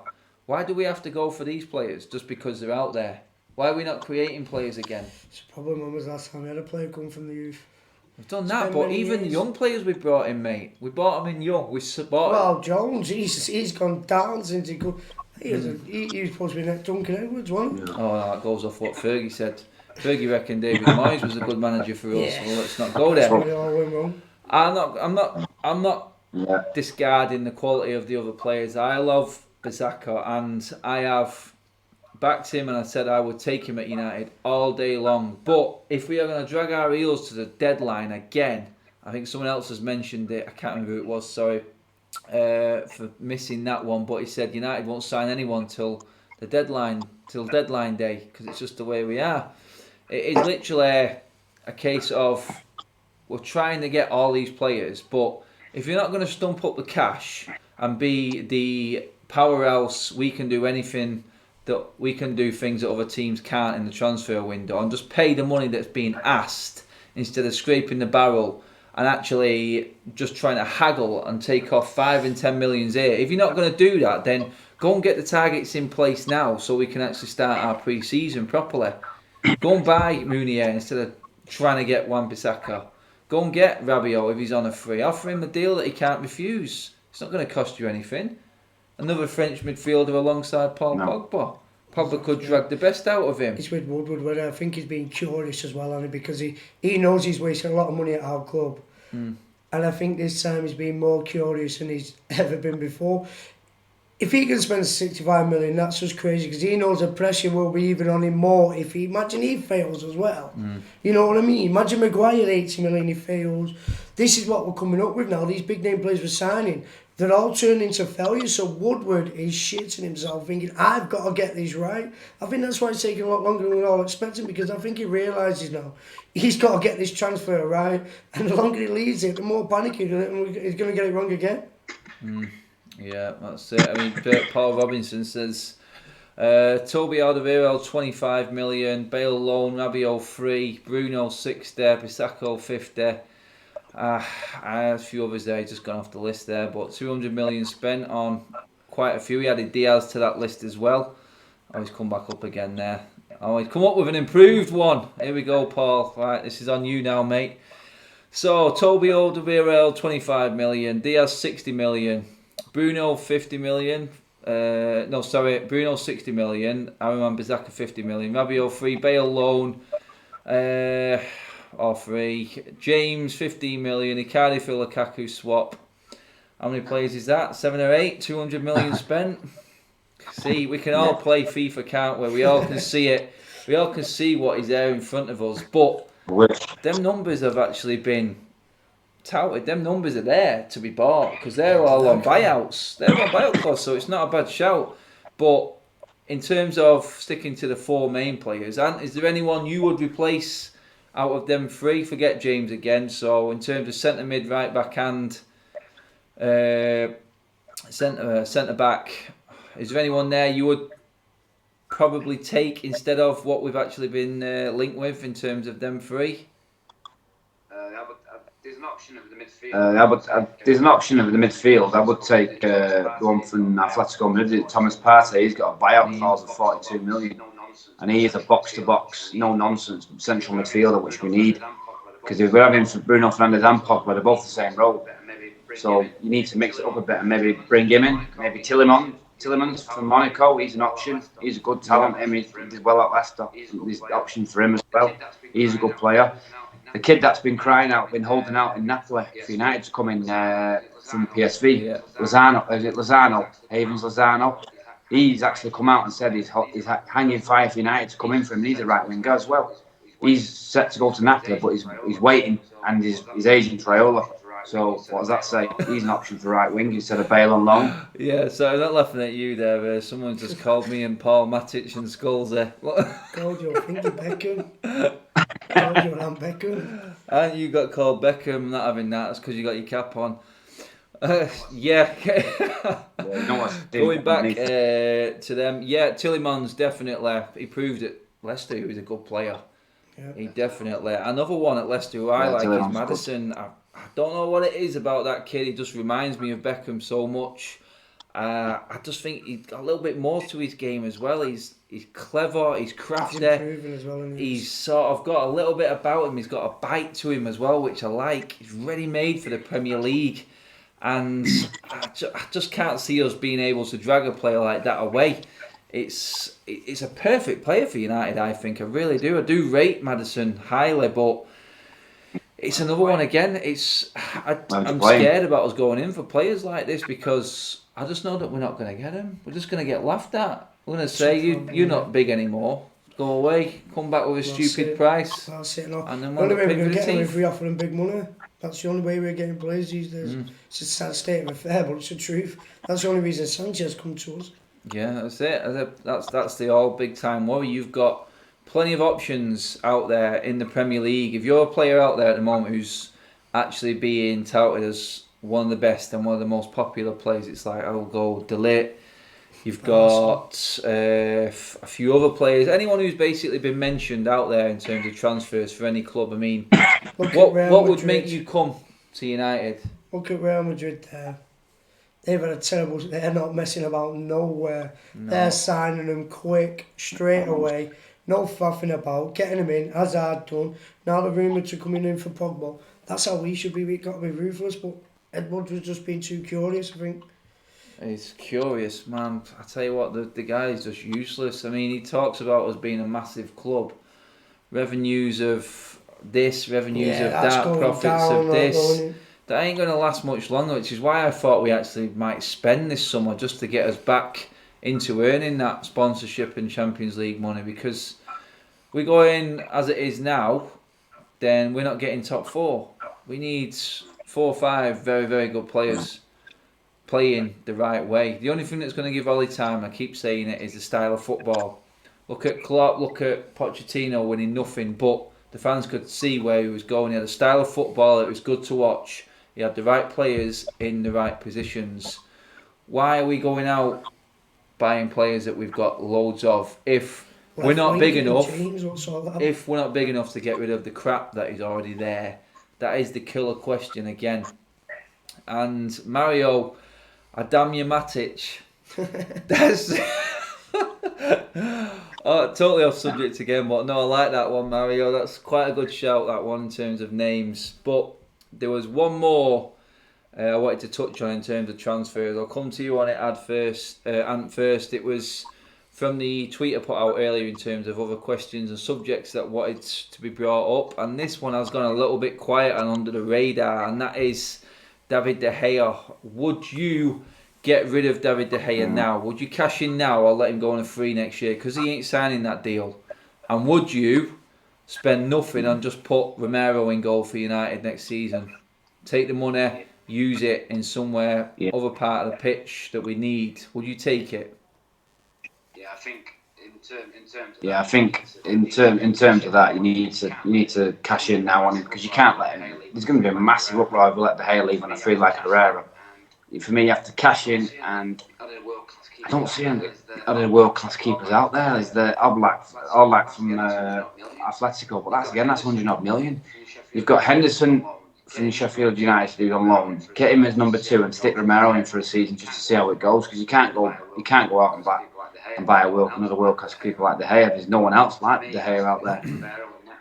Speaker 2: Why do we have to go for these players just because they're out there? Why are we not creating players again?
Speaker 3: It's probably when was the last time we had a player come from the youth.
Speaker 2: We've done that, but even the young players we brought in, mate. We bought them in young.
Speaker 3: Well, Jones, he's gone down since he could. He was supposed to be next Duncan Edwards, wasn't he?
Speaker 2: Oh, no, that goes off what Fergie said. Fergie reckoned David Moyes was a good manager for us. Well, let's not go there. I'm not discarding the quality of the other players. I love Bissaka, and I have backed him, and I said I would take him at United all day long. But if we are going to drag our heels to the deadline again, I think someone else has mentioned it. I can't remember who it was. Sorry for missing that one. But he said United won't sign anyone till deadline day because it's just the way we are. It is literally a case of we're trying to get all these players, but if you're not going to stump up the cash and be the powerhouse, we can do anything that we can do things that other teams can't in the transfer window, and just pay the money that's being asked instead of scraping the barrel and actually just trying to haggle and take off 5 and 10 millions here. If you're not going to do that, then go and get the targets in place now so we can actually start our pre-season properly. Go and buy Munier instead of trying to get Wan-Bissaka. Go and get Rabiot if he's on a free. Offer him a deal that he can't refuse. It's not going to cost you anything. Another French midfielder alongside Paul Pogba. Pogba could drag the best out of him.
Speaker 3: It's with Woodward, but I think he's being curious as well, hasn't he? Because he knows he's wasting a lot of money at our club. And I think this time he's being more curious than he's ever been before. If he can spend 65 million, that's just crazy, because he knows the pressure will be even on him more if he fails as well. You know what I mean? Imagine Maguire 80 million, he fails. This is what we're coming up with now. These big name players we're signing, they're all turning into failures. So Woodward is shitting himself, thinking, I've got to get these right. I think that's why it's taking a lot longer than we all expecting, because I think he realises now he's got to get this transfer right. And the longer he leaves it, the more panic he's going to get it wrong again.
Speaker 2: Yeah, that's it. I mean, Paul Robinson says Toby Alderweireld 25 million, Bale loan, Rabiot 3, Bruno 60, Bissaka 50. I had a few others there, just gone off the list there, but 200 million spent on quite a few. He added Diaz to that list as well. Oh, he's come back up again there. Oh, he's come up with an improved one. Here we go, Paul. Right, this is on you now, mate. So, Toby Alderweireld 25 million, Diaz 60 million. Bruno 50 million. Bruno 60 million. Aaron Wan-Bissaka 50 million. Rabiot 3. Bale loan. Or 3. James 15 million. Icardi for Lukaku swap. How many players is that? 7 or 8? 200 million spent. See, we can all play FIFA, can't we? We all can see it. We all can see what is there in front of us. But them numbers have actually been touted. Them numbers are there to be bought because they're all on buyouts. They're on buyout clause, so it's not a bad shout. But in terms of sticking to the 4 main players, Ant, is there anyone you would replace out of them 3? Forget James again. So in terms of centre mid, right back, and centre back, is there anyone there you would probably take instead of what we've actually been linked with in terms of them 3?
Speaker 4: There's an option of the midfield. There's an option of the midfield. I would take the one from Atletico Madrid, Thomas Partey. He's got a buyout clause of 42 million. And he is a box-to-box, no-nonsense central midfielder, which we need. Because if we're having Bruno Fernandes and Pogba, they're both the same role. So you need to mix it up a bit and maybe bring him in. Maybe Tillemans from Monaco, he's an option. He's a good talent. I mean, he did well at Leicester. There's an option for him as well. He's a good player. The kid that's been crying out, been holding out in Napoli for United to come in from PSV, Lozano, Havens Lozano. He's actually come out and said he's hanging fire for United to come in for him. He's a right winger as well. He's set to go to Napoli, but he's waiting, and his agent Raiola So what does that say? He's an option for right wing instead of Bale on loan.
Speaker 2: Yeah, so I'm not laughing at you there. Someone just called me and Paul Matic and Skulls there.
Speaker 3: Called your thingy Beckham. Called your Aunt Beckham.
Speaker 2: And you got called Beckham, not having that. That's because you got your cap on. Yeah. Going back to them. Yeah, Tielemans, definitely. He proved at Leicester he was a good player. Yeah. He definitely. Another one at Leicester who I like Tielemans is Maddison. I don't know what it is about that kid. He just reminds me of Beckham so much. I just think he's got a little bit more to his game as well. He's clever, he's crafty.
Speaker 3: He's improving as well.
Speaker 2: He's sort of got a little bit about him. He's got a bite to him as well, which I like. He's ready-made for the Premier League. And I just can't see us being able to drag a player like that away. It's a perfect player for United, I think. I really do. I do rate Maddison highly, but it's another one again. I'm scared about us going in for players like this because I just know that we're not going to get them. We're just going to get laughed at. We're going to say, you're not big anymore. Go away, come back with a stupid price.
Speaker 3: And then the only way we're going to get them if we offer them big money. That's the only way we're getting players these days. It's a sad state of affair, but it's the truth. That's the only reason Sanchez come to us.
Speaker 2: Yeah, that's it. That's the all big time worry. You've got plenty of options out there in the Premier League. If you're a player out there at the moment who's actually being touted as one of the best and one of the most popular players, it's like, I'll go De Ligt. You've got a few other players. Anyone who's basically been mentioned out there in terms of transfers for any club. I mean, what would make you come to United?
Speaker 3: Look at Real Madrid there. They've had a terrible... They're not messing about nowhere. No. They're signing them quick, straight away. No faffing about. Getting them in, as I'd done. Now the rumours are coming in for Pogba. That's how we should be. We've got to be ruthless. But Edwards was just being too curious, I think.
Speaker 2: He's curious, man. I tell you what, the guy is just useless. I mean, he talks about us being a massive club. Revenues of this, revenues of that, profits of this. That ain't going to last much longer, which is why I thought we actually might spend this summer just to get us back into earning that sponsorship and Champions League money, because we go in as it is now, then we're not getting top four. We need 4 or 5 very, very good players playing the right way. The only thing that's going to give Ollie time, I keep saying it, is the style of football. Look at Klopp, look at Pochettino winning nothing, but the fans could see where he was going. He had a style of football that was good to watch. He had the right players in the right positions. Why are we going out buying players that we've got loads of if we're not big enough? If we're not big enough to get rid of the crap that is already there, that is the killer question again. And Mario, I damn you, Matic. That's totally off subject again, but no, I like that one, Mario. That's quite a good shout, that one, in terms of names. But there was one more I wanted to touch on in terms of transfers. I'll come to you on it, Ant first. It was from the tweet I put out earlier in terms of other questions and subjects that wanted to be brought up. And this one has gone a little bit quiet and under the radar, and that is David De Gea. Would you get rid of David De Gea now? Would you cash in now or let him go on a free next year? Because he ain't signing that deal. And would you spend nothing and just put Romero in goal for United next season? Take the money, use it in somewhere, other part of the pitch that we need. Would you take it?
Speaker 4: Yeah, I think in terms of that, you need to cash in now on him, because you can't let him. There's going to be a massive uproar if we let De Gea leave on a free like Herrera. For me, you have to cash in, and I don't see any world-class keepers out there. There's the Oblak from Atletico, but that's 100 odd million. You've got Henderson from Sheffield United who's on loan. Get him as number 2 and stick Romero in for a season just to see how it goes, because you can't go out and buy another world-class keeper like De Gea. There's no one else like De Gea out there.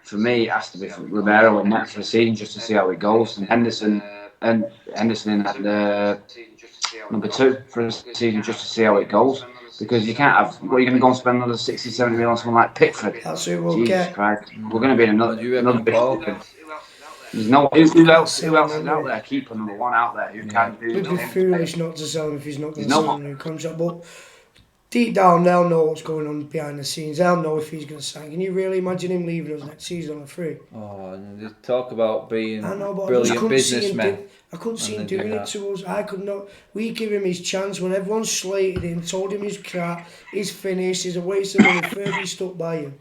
Speaker 4: For me, it has to be Romero in net for a season just to see how it goes, and Henderson in at number 2 for a season just to see how it goes, because you can't have. What, you're going to go and spend another 60, 70 million on someone like Pickford?
Speaker 3: That's who we'll
Speaker 4: Jesus
Speaker 3: get.
Speaker 4: Christ. We're going to be in another big. There's no who else is out there? Keeper number 1 out there who can do.
Speaker 3: It'd be foolish not to sell him if he's not going to sign a new contract. But deep down, they'll know what's going on behind the scenes. They'll know if he's going to sign. Can you really imagine him leaving us next season on a free?
Speaker 2: Oh, and they talk about being
Speaker 3: I know, but
Speaker 2: brilliant businessmen.
Speaker 3: I couldn't see him doing it to us. I could not. We give him his chance when everyone slated him, told him he's crap, he's finished, he's a waste of money. Fergie stuck by him,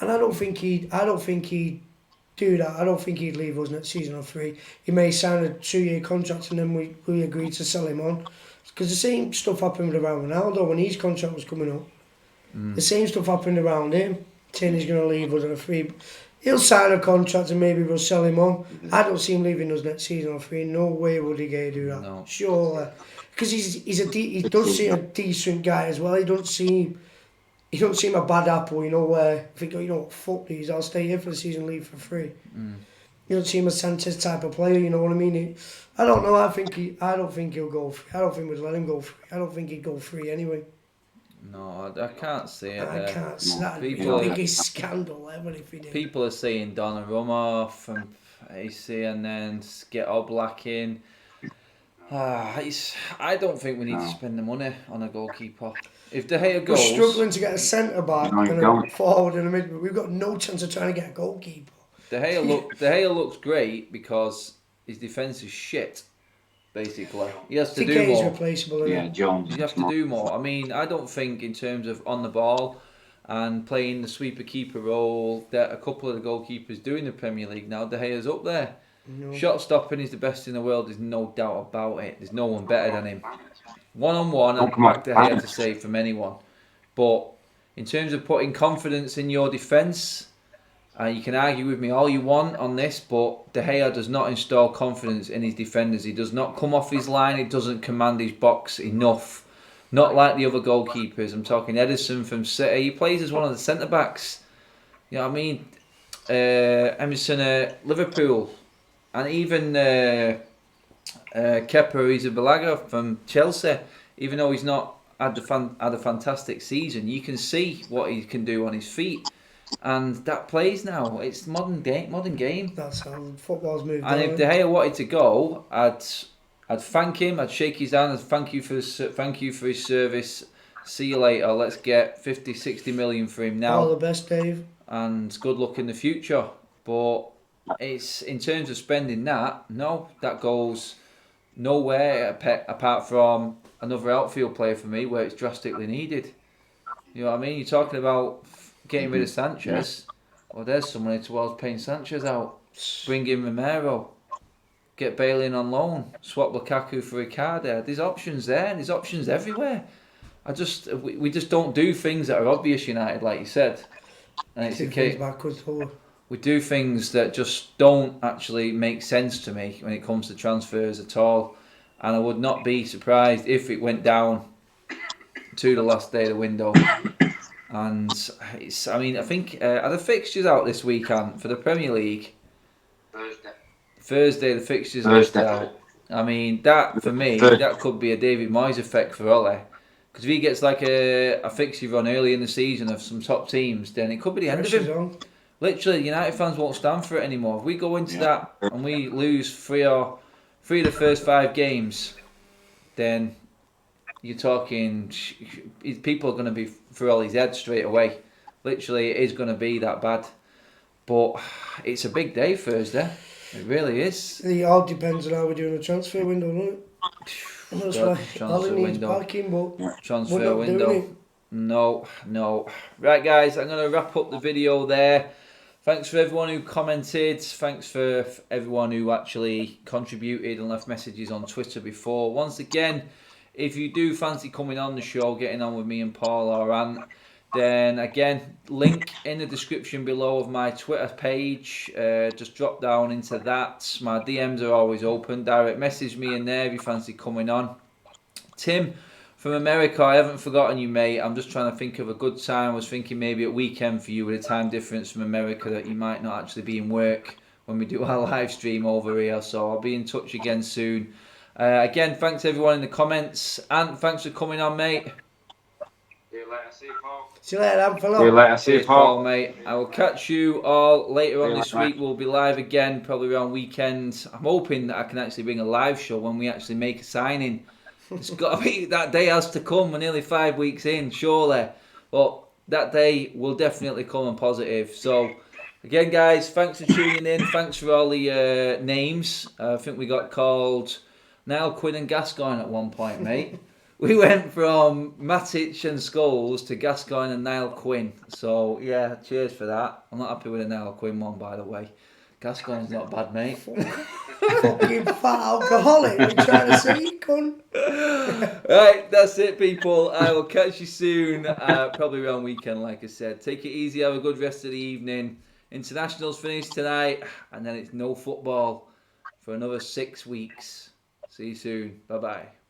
Speaker 3: and I don't think he'd do that. I don't think he'd leave us next season on free. He may sign a 2-year contract and then we agreed to sell him on. Because the same stuff happened around Ronaldo when his contract was coming up. The same stuff happened around him. Saying he's going to leave us on a free. He'll sign a contract and maybe we'll sell him on. I don't see him leaving us next season on free. No way would he get to do that.
Speaker 2: No.
Speaker 3: Surely. Because he does seem a decent guy as well. He don't seem a bad apple, where I think, fuck these, I'll stay here for the season, leave for free. You don't seem a Sanchez type of player, you know what I mean? I don't know, I don't think he'll go free. I don't think we'd let him go free. I don't think he'd go free anyway.
Speaker 2: No, I can't see it.
Speaker 3: I can't see that. It'd be
Speaker 2: People-
Speaker 3: the biggest scandal ever if he did.
Speaker 2: People are saying Donnarumma from AC and then get Oblak in. I don't think we need to spend the money on a goalkeeper. If De Gea
Speaker 3: We're
Speaker 2: goes,
Speaker 3: struggling to get a centre back
Speaker 4: No, you
Speaker 3: and
Speaker 4: don't.
Speaker 3: a forward and a mid. We've got no chance of trying to get a goalkeeper.
Speaker 2: De Gea looks great because his defence is shit. Basically, he has to do
Speaker 3: TK is
Speaker 2: more.
Speaker 3: replaceable.
Speaker 4: Yeah, Jones.
Speaker 2: You have to do more. I mean, I don't think in terms of on the ball and playing the sweeper keeper role that a couple of the goalkeepers do in the Premier League now. De Gea's up there.
Speaker 3: No.
Speaker 2: Shot stopping is the best in the world. There's no doubt about it. There's no one better than him. 1-on-1, I'd back De Gea to save from anyone. But in terms of putting confidence in your defence, you can argue with me all you want on this, but De Gea does not install confidence in his defenders. He does not come off his line. He doesn't command his box enough. Not like the other goalkeepers. I'm talking Edison from City. He plays as one of the centre-backs. You know what I mean? Emerson at Liverpool. And even Kepa Arrizabalaga from Chelsea. Even though he's not had a fantastic season, you can see what he can do on his feet. And that plays now. It's modern game.
Speaker 3: That's how football's moved on.
Speaker 2: And if De Gea wanted to go, I'd thank him. I'd shake his hand. I'd thank you for his service. See you later. Let's get 50, 60 million for him now.
Speaker 3: All the best, Dave.
Speaker 2: And good luck in the future. But it's in terms of spending that. No, that goes nowhere apart from another outfield player for me where it's drastically needed. You know what I mean? You're talking about getting rid of Sanchez. Well, there's someone towards paying Sanchez out. Bring in Romero. Get Bale in on loan. Swap Lukaku for Ricardo. There's options there and there's options everywhere. We just don't do things that are obvious, United, like you said. And it's a case. We do things that just don't actually make sense to me when it comes to transfers at all. And I would not be surprised if it went down to the last day of the window. And I think are the fixtures out this weekend for the Premier League? Thursday the fixtures are out. I mean, that for me, that could be a David Moyes effect for Ole. Because if he gets like a fixture run early in the season of some top teams, then it could be the end of him. Literally, United fans won't stand for it anymore. If we go into that and we lose three of the first 5 games, then you're talking people are going to be through all his head straight away. Literally, it is going to be that bad. But it's a big day Thursday. It really is.
Speaker 3: It all depends on how we're doing the transfer window, doesn't it? That's why all he needs backing, but
Speaker 2: transfer
Speaker 3: we're not
Speaker 2: window.
Speaker 3: doing it.
Speaker 2: No. Right, guys, I'm going to wrap up the video there. Thanks for everyone who commented. Thanks for everyone who actually contributed and left messages on Twitter before. Once again, if you do fancy coming on the show, getting on with me and Paul or Ant, then again, link in the description below of my Twitter page. Just drop down into that. My DMs are always open. Direct message me in there if you fancy coming on. Tim from America, I haven't forgotten you, mate. I'm just trying to think of a good time. I was thinking maybe at weekend for you with a time difference from America that you might not actually be in work when we do our live stream over here. So I'll be in touch again soon. Again, thanks everyone in the comments. And thanks for coming on, mate.
Speaker 4: See you later. See you, Paul.
Speaker 3: See you later, fellow.
Speaker 4: See you later. See you,
Speaker 2: Cheers,
Speaker 4: Paul.
Speaker 2: mate. I will catch you all later on this
Speaker 4: mate.
Speaker 2: week. We'll be live again, probably around weekend. I'm hoping that I can actually bring a live show when we actually make a signing. It's got to be, that day has to come. We're nearly 5 weeks in, surely. But that day will definitely come and positive. So, again, guys, thanks for tuning in. Thanks for all the names. I think we got called Niall Quinn and Gascoigne at one point, mate. We went from Matic and Scholes to Gascoigne and Niall Quinn. So, yeah, cheers for that. I'm not happy with the Niall Quinn one, by the way. Gascoigne's not bad, mate.
Speaker 3: Fucking fat alcoholic. What are you trying to say, cunt?
Speaker 2: Right, that's it, people. I will catch you soon. Probably around weekend, like I said. Take it easy. Have a good rest of the evening. Internationals finish tonight. And then it's no football for another 6 weeks. See you soon. Bye-bye.